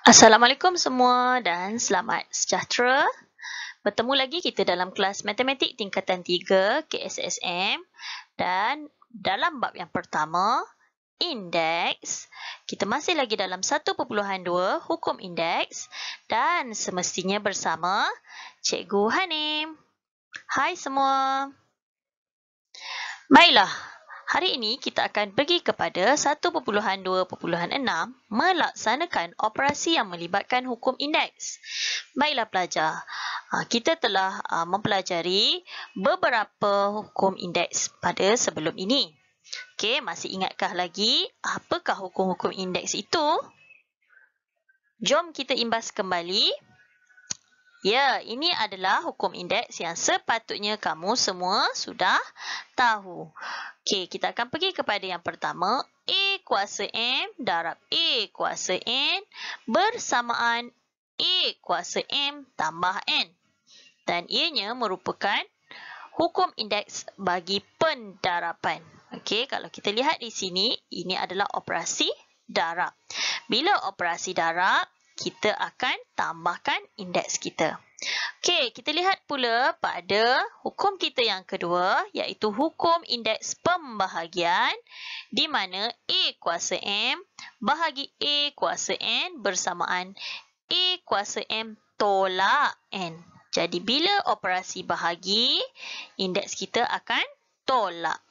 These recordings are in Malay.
Assalamualaikum semua dan selamat sejahtera. Bertemu lagi kita dalam kelas Matematik tingkatan 3 KSSM dan dalam bab yang pertama, indeks. Kita masih lagi dalam 1.2 hukum indeks dan semestinya bersama Cikgu Hanim. Hai semua. Baiklah. Hari ini kita akan pergi kepada 1.2.6 melaksanakan operasi yang melibatkan hukum indeks. Baiklah pelajar, kita telah mempelajari beberapa hukum indeks pada sebelum ini. Okey, masih ingatkah lagi apakah hukum-hukum indeks itu? Jom kita imbas kembali. Ya, ini adalah hukum indeks yang sepatutnya kamu semua sudah tahu. Okey, kita akan pergi kepada yang pertama. A kuasa M darab A kuasa N bersamaan A kuasa M tambah N. Dan ianya merupakan hukum indeks bagi pendarapan. Okey, kalau kita lihat di sini, ini adalah operasi darab. Bila operasi darab, kita akan tambahkan indeks kita. Okey, kita lihat pula pada hukum kita yang kedua, iaitu hukum indeks pembahagian, di mana A kuasa M bahagi A kuasa N bersamaan A kuasa M tolak N. Jadi, bila operasi bahagi, indeks kita akan tolak.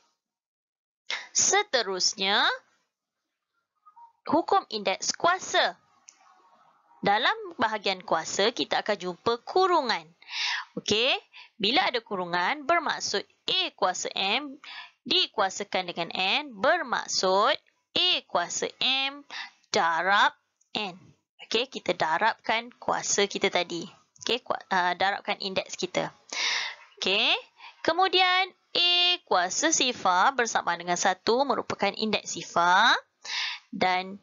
Seterusnya, hukum indeks kuasa. Dalam bahagian kuasa, kita akan jumpa kurungan. Okey, bila ada kurungan, bermaksud A kuasa M dikuasakan dengan N, bermaksud A kuasa M darab N. Okey, kita darabkan kuasa kita tadi. Okey, darabkan indeks kita. Okey, kemudian A kuasa sifar bersama dengan 1 merupakan indeks sifar. Dan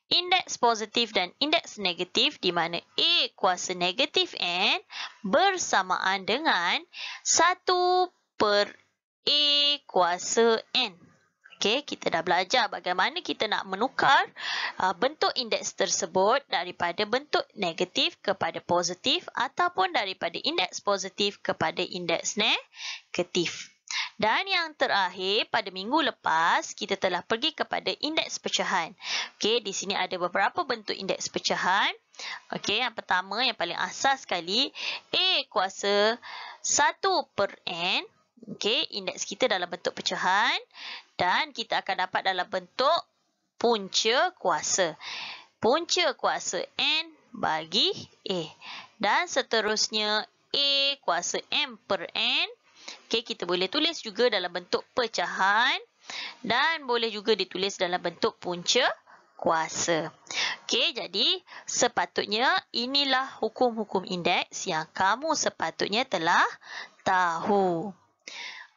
indeks positif dan indeks negatif di mana A kuasa negatif N bersamaan dengan 1 per A kuasa N. Okey, kita dah belajar bagaimana kita nak menukar bentuk indeks tersebut daripada bentuk negatif kepada positif ataupun daripada indeks positif kepada indeks negatif. Dan yang terakhir, pada minggu lepas, kita telah pergi kepada indeks pecahan. Okey, di sini ada beberapa bentuk indeks pecahan. Okey, yang pertama, yang paling asas sekali, A kuasa 1 per N. Okey, indeks kita dalam bentuk pecahan. Dan kita akan dapat dalam bentuk punca kuasa. Punca kuasa N bagi A. Dan seterusnya, A kuasa M per N. Okey, kita boleh tulis juga dalam bentuk pecahan dan boleh juga ditulis dalam bentuk punca kuasa. Okey, jadi sepatutnya inilah hukum-hukum indeks yang kamu sepatutnya telah tahu.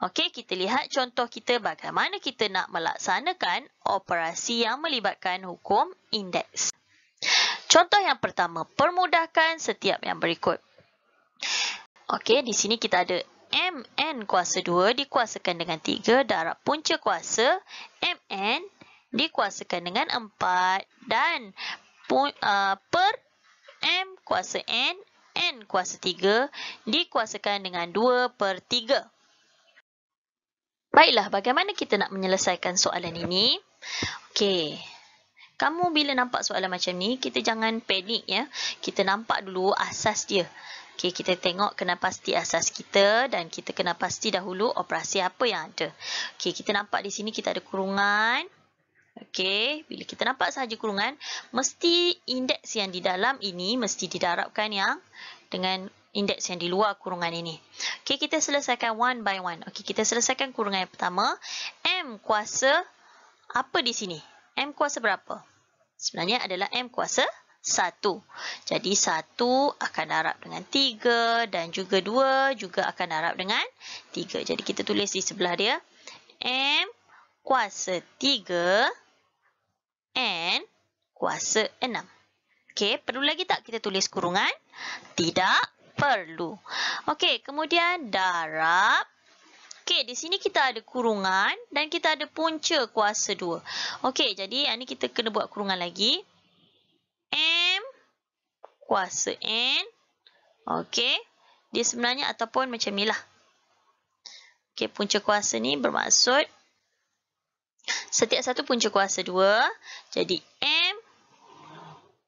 Okey, kita lihat contoh kita bagaimana kita nak melaksanakan operasi yang melibatkan hukum indeks. Contoh yang pertama, permudahkan setiap yang berikut. Okey, di sini kita ada Mn kuasa 2 dikuasakan dengan 3 darab punca kuasa Mn dikuasakan dengan 4 dan per M kuasa N, N kuasa 3 dikuasakan dengan 2 per 3. Baiklah, bagaimana kita nak menyelesaikan soalan ini? Okey. Kamu bila nampak soalan macam ni, kita jangan panik ya. Kita nampak dulu asas dia. Okey, kita tengok kena pasti asas kita dan kita kena pasti dahulu operasi apa yang ada. Okey, kita nampak di sini kita ada kurungan. Okey, bila kita nampak sahaja kurungan, mesti indeks yang di dalam ini mesti didarabkan yang dengan indeks yang di luar kurungan ini. Okey, kita selesaikan one by one. Okey, kita selesaikan kurungan yang pertama. M kuasa apa di sini? M kuasa berapa? Sebenarnya adalah M kuasa 1. Jadi 1 akan darab dengan 3 dan juga 2 juga akan darab dengan 3. Jadi kita tulis di sebelah dia. M kuasa 3 N kuasa 6. Okey, perlu lagi tak kita tulis kurungan? Tidak perlu. Okey, kemudian darab. Okey, di sini kita ada kurungan dan kita ada punca kuasa 2. Okey, jadi yang ni kita kena buat kurungan lagi. M kuasa N. Okey. Dia sebenarnya ataupun macam ni lah. Okey, punca kuasa ni bermaksud setiap satu punca kuasa 2. Jadi M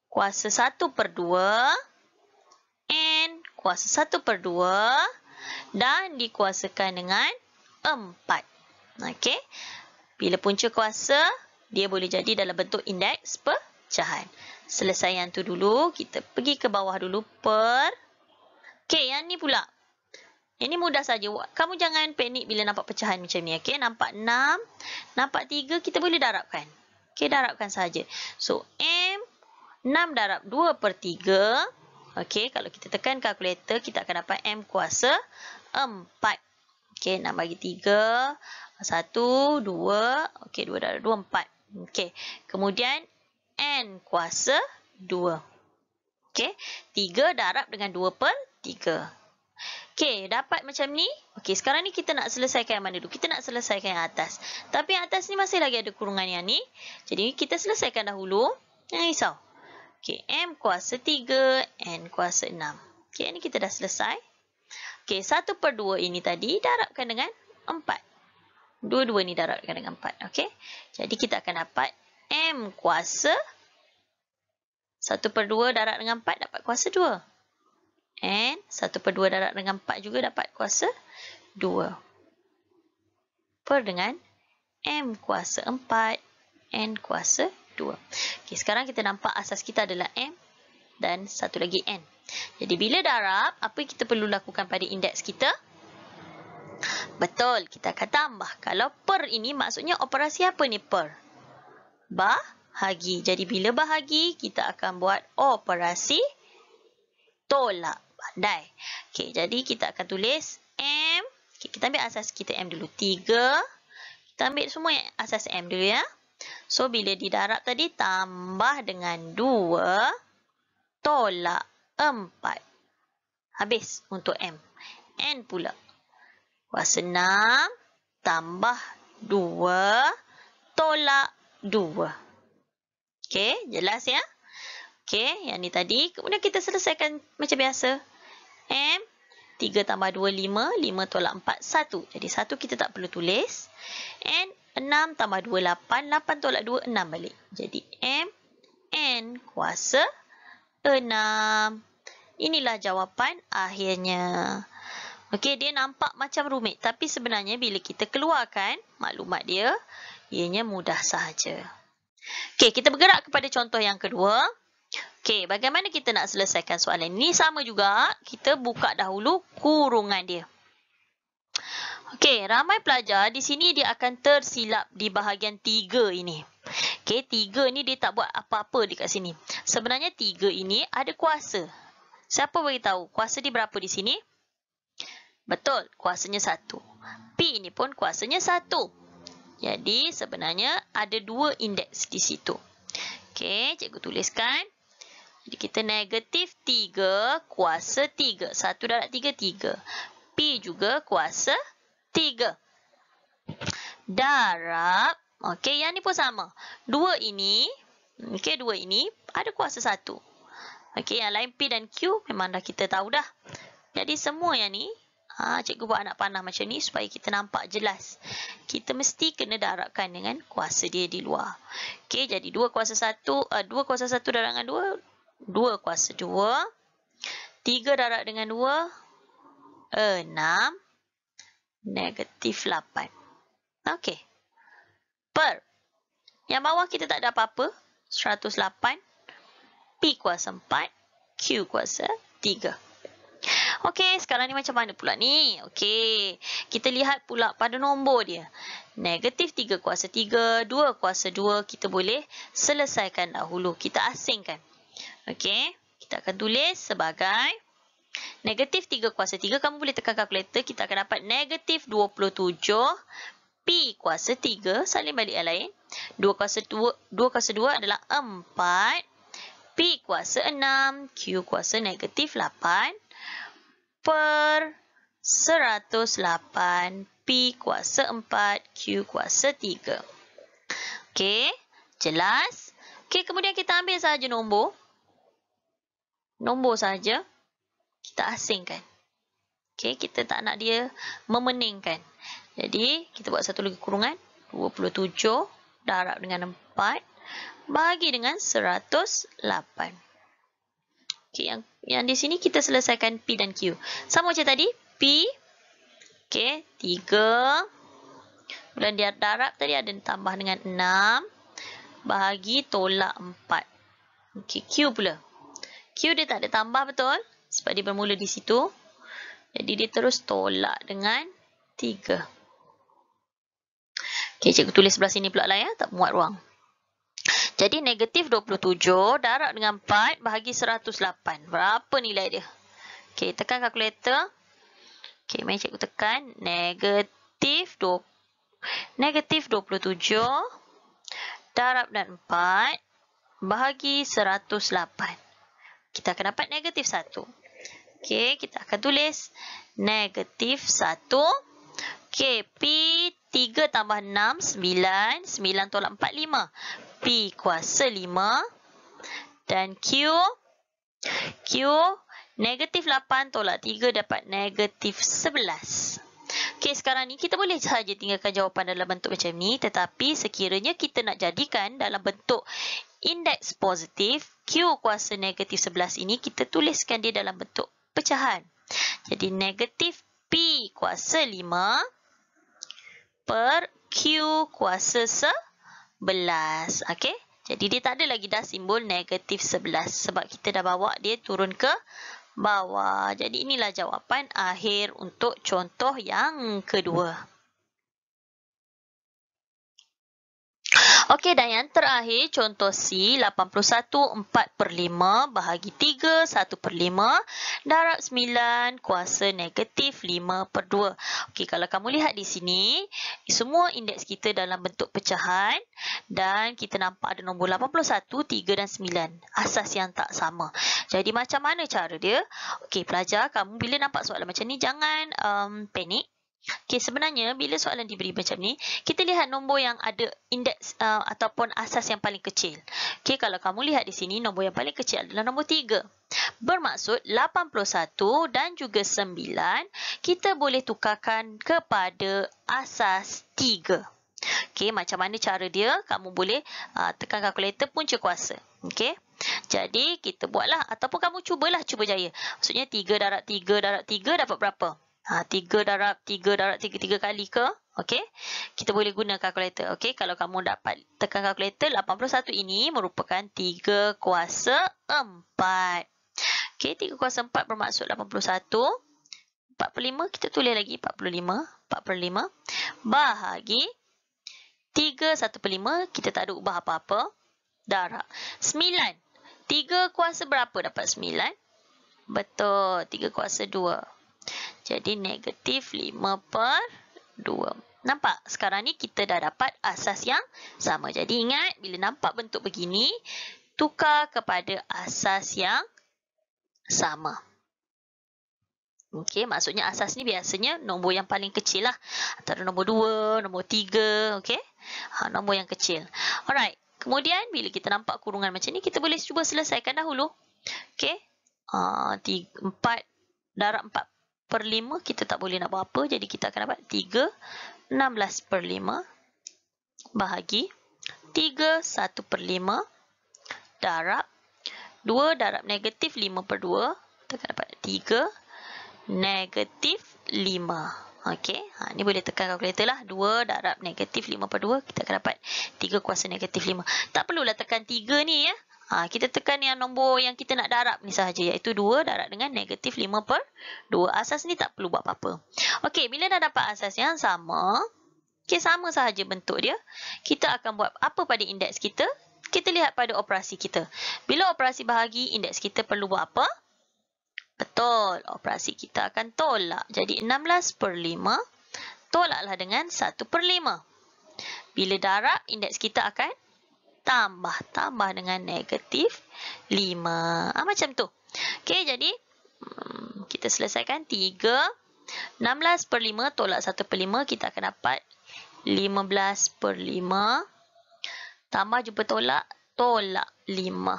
kuasa 1/2. N kuasa 1/2. Dan dikuasakan dengan 4. Okey. Bila punca kuasa, dia boleh jadi dalam bentuk indeks pecahan. Selesai yang tu dulu. Kita pergi ke bawah dulu. Okey, yang ni pula. Ini mudah saja. Kamu jangan panik bila nampak pecahan macam ni. Okey, nampak 6, nampak 3, kita boleh darabkan. Okey, darabkan saja. So, M 6 darab 2/3. Okey, kalau kita tekan kalkulator, kita akan dapat M kuasa 4. Okey, 6 bagi 3. 1, 2. Okey, 2 darab 2, 4. Okey, kemudian N kuasa 2. Okey, 3 darab dengan 2/3. Okey, dapat macam ni. Okey, sekarang ni kita nak selesaikan yang mana dulu? Kita nak selesaikan yang atas. Tapi yang atas ni masih lagi ada kurungan yang ni. Jadi, kita selesaikan dahulu. Jangan risau. Okey, M kuasa 3, N kuasa 6. Okey, ni kita dah selesai. Okey, 1/2 ini tadi darabkan dengan 4. Dua-dua ni darabkan dengan 4. Okey, jadi kita akan dapat M kuasa 1/2 darab dengan 4 dapat kuasa 2. And 1/2 darab dengan 4 juga dapat kuasa 2. Per dengan M kuasa 4, N kuasa 2. Okey, sekarang kita nampak asas kita adalah M dan satu lagi N. Jadi bila darab, apa yang kita perlu lakukan pada indeks kita? Betul, kita akan tambah. Kalau per ini maksudnya operasi apa ni per? Bahagi. Jadi bila bahagi, kita akan buat operasi tolak bandai. Okey, jadi kita akan tulis M. Okay, kita ambil asas kita M dulu. 3. Kita ambil semua yang asas M dulu ya. So, bila didarab tadi, tambah dengan 2 tolak 4. Habis untuk M. N pula. Kuasa 6 tambah 2 tolak 2. Okey, jelas ya? Okey, yang ni tadi. Kemudian kita selesaikan macam biasa. M, 3 tambah 2, 5. 5 tolak 4, 1. Jadi 1 kita tak perlu tulis. N, 6 tambah 2, 8. 8 tolak 2, 6 balik. Jadi M, N kuasa 6. Inilah jawapan akhirnya. Okey, dia nampak macam rumit. Tapi sebenarnya bila kita keluarkan maklumat dia, ianya mudah sahaja. Okey, kita bergerak kepada contoh yang kedua. Okey, bagaimana kita nak selesaikan soalan ini? Sama juga, kita buka dahulu kurungan dia. Okey, ramai pelajar di sini dia akan tersilap di bahagian 3 ini. Okey, 3 ni dia tak buat apa-apa dekat sini. Sebenarnya 3 ini ada kuasa. Siapa beritahu kuasa dia berapa di sini? Betul, kuasanya 1. P ini pun kuasanya 1. Jadi, sebenarnya ada 2 indeks di situ. Okey, cikgu tuliskan. Jadi, kita negatif 3 kuasa 3. 1 darab 3, 3. P juga kuasa 3. Darab. Okey, yang ni pun sama. 2 ini. Okey, 2 ini ada kuasa 1. Okey, yang lain P dan Q memang dah kita tahu dah. Jadi, semua yang ni. Cikgu buat anak panah macam ni supaya kita nampak jelas. Kita mesti kena darabkan dengan kuasa dia di luar. Okey, jadi 2 kuasa 1 darab dengan 2, 2 kuasa 2. 3 darab dengan 2, 6. Negatif 8. Okey. Per. Yang bawah kita tak ada apa-apa. 108. P kuasa 4. Q kuasa 3. Okey, sekarang ni macam mana pula ni? Okey, kita lihat pula pada nombor dia. Negatif 3 kuasa 3, 2 kuasa 2. Kita boleh selesaikan dahulu. Kita asingkan. Okey, kita akan tulis sebagai negatif 3 kuasa 3. Kamu boleh tekan kalkulator. Kita akan dapat negatif 27. P kuasa 3. Salin balik yang lain. 2 kuasa 2 adalah 4. P kuasa 6. Q kuasa negatif 8. Per 108. P kuasa 4. Q kuasa 3. Okey, jelas? Okey, kemudian kita ambil sahaja nombor. nombor saja kita asingkan. Okey, kita tak nak dia memeningkan. Jadi, kita buat satu lagi kurungan. 27 darab dengan 4 bahagi dengan 108. Okey, yang di sini kita selesaikan P dan Q. Sama macam tadi, P, okey, 3. Kemudian dia darab tadi ada tambah dengan 6 bahagi tolak 4. Okey, Q pula. Q dia tak ada tambah betul sebab dia bermula di situ. Jadi dia terus tolak dengan 3. Okey, cikgu tulis sebelah sini pula lah ya, tak muat ruang. Jadi negatif 27 darab dengan 4 bahagi 108. Berapa nilai dia? Okey, tekan kalkulator. Okey, mari cikgu tekan. Negatif 27 darab dan 4 bahagi 108. Kita akan dapat negatif 1. Okey, kita akan tulis negatif 1. Okey, P 3 tambah 6, 9. 9 tolak 4, 5. P kuasa 5. Dan Q negatif 8 tolak 3 dapat negatif 11. Okey, sekarang ni kita boleh sahaja tinggalkan jawapan dalam bentuk macam ni. Tetapi sekiranya kita nak jadikan dalam bentuk indeks positif, Q kuasa negatif 11 ini kita tuliskan dia dalam bentuk pecahan. Jadi negatif P kuasa 5 per Q kuasa 11. Okey. Jadi dia tak ada lagi dah simbol negatif 11 sebab kita dah bawa dia turun ke bawah. Jadi inilah jawapan akhir untuk contoh yang kedua. Okey, dan yang terakhir contoh C 81 4/5 bahagi 3 1/5 darab 9 kuasa negatif 5/2. Okey, kalau kamu lihat di sini, semua indeks kita dalam bentuk pecahan dan kita nampak ada nombor 81, 3 dan 9. Asas yang tak sama. Jadi macam mana cara dia? Okey, pelajar, kamu bila nampak soalan macam ni jangan panik. Okey, sebenarnya bila soalan diberi macam ni, kita lihat nombor yang ada indeks ataupun asas yang paling kecil. Okey, kalau kamu lihat di sini, nombor yang paling kecil adalah nombor 3. Bermaksud 81 dan juga 9, kita boleh tukarkan kepada asas 3. Okey, macam mana cara dia? Kamu boleh tekan kalkulator punca kuasa. Okey. Jadi, kita buatlah ataupun kamu cuba jaya. Maksudnya 3 darab 3 darab 3 dapat berapa? 3 darab 3 darab 3 kali ke? Okey. Kita boleh guna kalkulator. Okey. Kalau kamu dapat tekan kalkulator, 81 ini merupakan 3 kuasa 4. Okey. 3 kuasa 4 bermaksud 81. 4/5 kita tulis lagi 45. 4/5 bahagi 3 1/5 kita tak ada ubah apa-apa. Darab 9. 3 kuasa berapa dapat 9? Betul. 3 kuasa 2. Jadi negatif 5/2. Nampak? Sekarang ni kita dah dapat asas yang sama. Jadi ingat, bila nampak bentuk begini, tukar kepada asas yang sama. Okey, maksudnya asas ni biasanya nombor yang paling kecil lah. Antara nombor 2, nombor 3. Okey? Nombor yang kecil. Alright. Kemudian, bila kita nampak kurungan macam ni, kita boleh cuba selesaikan dahulu. Okey? 4 darab 4/5 kita tak boleh nak buat apa. Jadi kita akan dapat 3 16/5 bahagi 3 1/5 darab 2 darab negatif 5/2. Kita akan dapat 3 negatif 5. Okey. Ni boleh tekan kalkulator lah. 2 darab negatif 5/2. Kita akan dapat 3 kuasa negatif 5. Tak perlulah tekan 3 ni ya. Kita tekan yang nombor yang kita nak darab ni sahaja, iaitu 2 darab dengan negatif 5/2. Asas ni tak perlu buat apa-apa. Okey, bila dah dapat asas yang sama, okey, sama sahaja bentuk dia, kita akan buat apa pada indeks kita? Kita lihat pada operasi kita. Bila operasi bahagi, indeks kita perlu buat apa? Betul, operasi kita akan tolak. Jadi 16/5 tolaklah dengan 1/5. Bila darab, indeks kita akan tambah dengan negatif 5. Macam tu. Okey, jadi kita selesaikan 3. 16/5 tolak 1/5 kita akan dapat 15/5. Tambah jumpa tolak 5.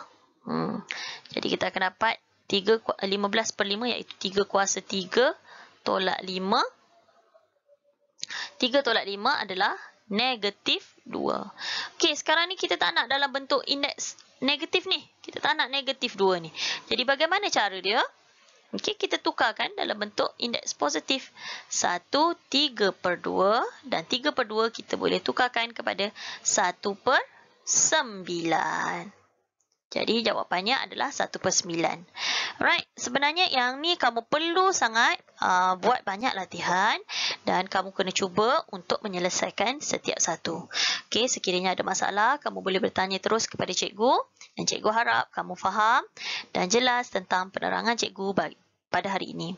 Jadi kita akan dapat 15 per 5 iaitu 3 kuasa 3 tolak 5. 3 tolak 5 adalah negatif 2. Okey, sekarang ni kita tak nak dalam bentuk indeks negatif ni. Kita tak nak negatif 2 ni. Jadi bagaimana cara dia? Okey, kita tukarkan dalam bentuk indeks positif. 1, 3 per 2 dan 3 per 2 kita boleh tukarkan kepada 1 per 9. Jadi jawapannya adalah 1 per 9. Alright, sebenarnya yang ni kamu perlu sangat buat banyak latihan dan kamu kena cuba untuk menyelesaikan setiap satu. Okey, sekiranya ada masalah, kamu boleh bertanya terus kepada cikgu dan cikgu harap kamu faham dan jelas tentang penerangan cikgu pada hari ini.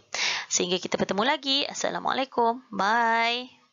Sehingga kita bertemu lagi. Assalamualaikum. Bye.